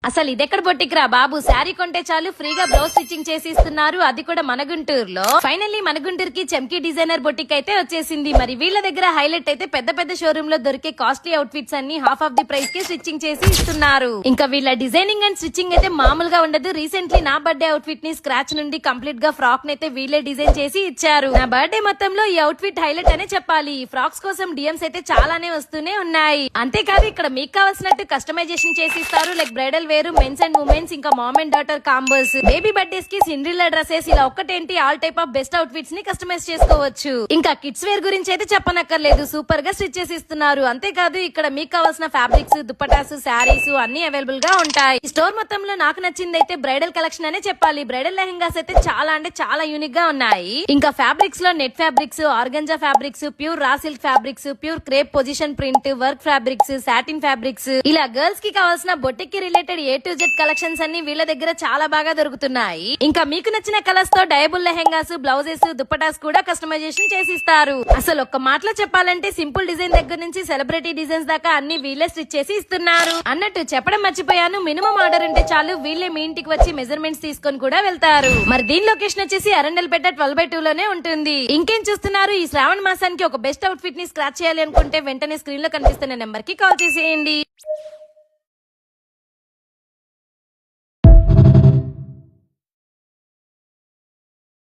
అసలు ఇదెక్కడ బొట్టికిరా బాబు, శారీ కొంటే చాలు ఫ్రీగా బ్లౌజ్ స్టిచ్చింగ్ చేసి ఇస్తున్నారు, అది కూడా మన గుంటూరులో. ఫైనల్లీ మన గుంటూరుకి చమ్కీ డిజైనర్ బొటిక్ అయితే వచ్చేసింది. మరి వీళ్ళ దగ్గర హైలైట్ అయితే పెద్ద పెద్ద షోరూమ్ లో దొరికే కాస్ట్లీ అవుట్ ఫిట్స్ అన్ని హాఫ్ ఆఫ్ ది ప్రైస్ కి స్టిచ్చింగ్ చేసి ఇస్తున్నారు. ఇంకా వీళ్ళ డిజైనింగ్ అండ్ స్టిచ్చింగ్ అయితే మామూలుగా ఉండదు. రీసెంట్లీ నా బర్త్డే అవుట్ ఫిట్ ని స్క్రాచ్ నుండి కంప్లీట్ గా ఫ్రాక్ నైతే వీళ్ళే డిజైన్ చేసి ఇచ్చారు. నా బర్త్డే మొత్తంలో ఈ అవుట్ ఫిట్ హైలైట్ అనే చెప్పాలి. ఈ ఫ్రాక్స్ కోసం డిఎంస్ అయితే చాలానే వస్తూనే ఉన్నాయి. అంతేకాదు ఇక్కడ మీకు కావాల్సినట్టు కస్టమైజేషన్ చేసి ఇస్తారు. లైక్ బ్రైడల్ వేరు, మెన్స్ అండ్ ఉమెన్స్, ఇంకా mom and daughter combos, baby birthdays కి సిండ్రిల్లా డ్రెస్సెస్, ఇలా ఒక్కటేంటి all type of best outfits ని కస్టమైజ్ చేసుకోవచ్చు. ఇంకా కిడ్స్ వేర్ గురించి అయితే చెప్పనక్కర్లేదు, సూపర్ గా స్టిచ్ చేసి ఇస్తున్నారు. అంతేకాదు ఇక్కడ మీకు కావాల్సిన ఫ్యాబ్రిక్స్, దుపటాస్, శారీస్ అన్ని అవైలబుల్ గా ఉంటాయి. ఈ స్టోర్ మొత్తంలో నాకు నచ్చింది అయితే బ్రైడల్ కలెక్షన్ అనే చెప్పాలి. బ్రైడల్ లెహంగాస్ అయితే చాలా అంటే చాలా యూనిక్ గా ఉన్నాయి. ఇంకా ఫ్యాబ్రిక్స్ లో net fabrics, organza fabrics, pure raw silk fabrics, pure crepe position print, work fabrics, satin fabrics, ఇలా గర్ల్స్ కి కావాల్సిన బొటిక్ కి related A to Z collections అన్ని వీళ్ళ దగ్గర చాలా బాగా దొరుకుతున్నాయి. ఇంకా మీకు నచ్చిన కలర్స్ తో డయబుల్ లెహంగాస్, బ్లౌజెస్, దుపటాస్ కూడా కస్టమైజేషన్ చేసి ఇస్తారు. అసలు ఒక్క మాటలో చెప్పాలంటే సింపుల్ డిజైన్ దగ్గర నుంచి సెలబ్రిటీ డిజైన్స్ దాకా అన్ని వీళ్ళే స్టిచ్ చేసి ఇస్తున్నారు. అన్నట్టు చెప్పడం మర్చిపోయాను, మినిమం ఆర్డర్ ఉంటే చాలు వీళ్ళే మీ ఇంటికి వచ్చి మెజర్మెంట్స్ తీసుకొని కూడా వెళ్తారు. మరి దీని లొకేషన్ వచ్చేసి అరండల్పేట 12/2 లోనే ఉంటుంది. ఇంకేం చూస్తున్నారు, ఈ శ్రావణ మాసానికి ఒక బెస్ట్ అవుట్ ఫిట్ ని స్క్రాచ్ చేయాలి అనుకుంటే వెంటనే స్క్రీన్ లో కనిపిస్తున్న నెంబర్ కి కాల్ చేసేయండి.